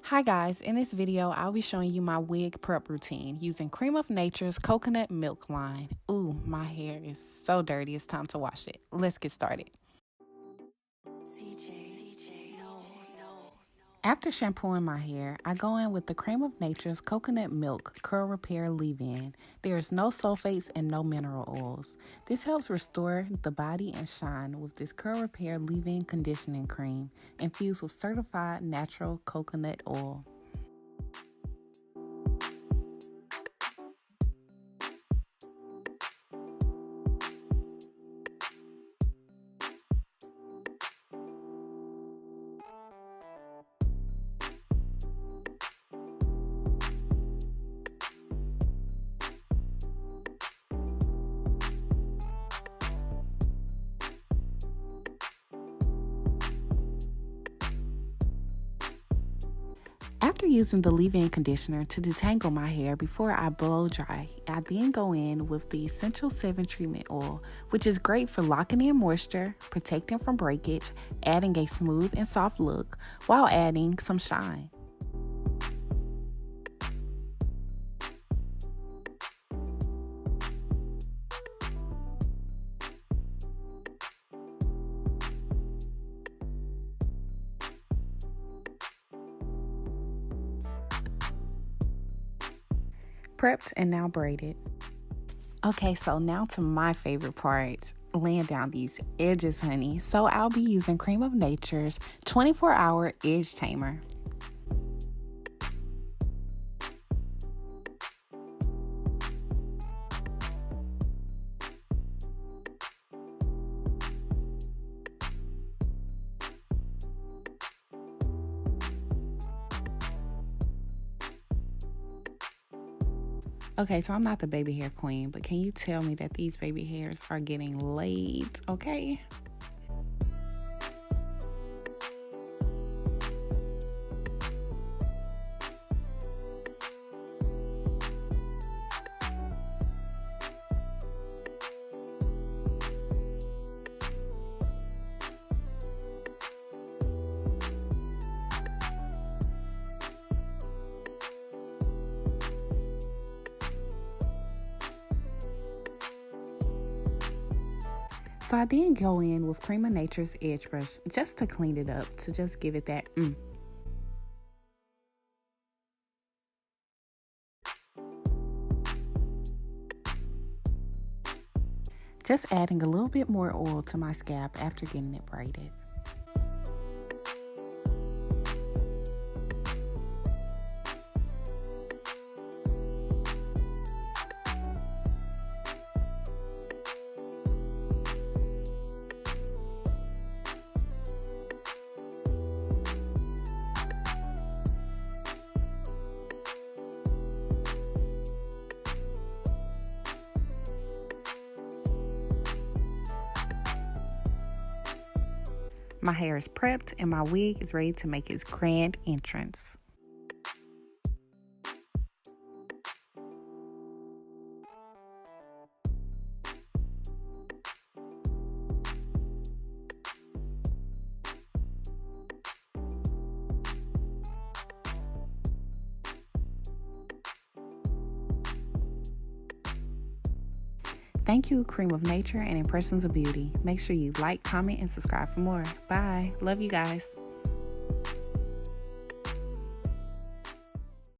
Hi guys, in this video I'll be showing you my wig prep routine using Creme of Nature's coconut milk line. Ooh, my hair is so dirty, it's time to wash it. Let's get started. After shampooing my hair, I go in with the Creme of Nature's coconut milk curl repair leave-in. There is no sulfates and no mineral oils. This helps restore the body and shine with this curl repair leave-in conditioning cream infused with certified natural coconut oil. After using the leave-in conditioner to detangle my hair before I blow dry, I then go in with the Essential 7 treatment oil, which is great for locking in moisture, protecting from breakage, adding a smooth and soft look, while adding some shine. Prepped and now braided. Okay, so now to my favorite part, laying down these edges, honey. So I'll be using Creme of Nature's 24-hour edge tamer. Okay, so I'm not the baby hair queen, but can you tell me that these baby hairs are getting laid, okay? So I then go in with Creme of Nature's edge brush just to clean it up, to just give it that Just adding a little bit more oil to my scalp after getting it braided. My hair is prepped and my wig is ready to make its grand entrance. Thank you, Creme of Nature and Impressions of Beauty. Make sure you like, comment, and subscribe for more. Bye. Love you guys.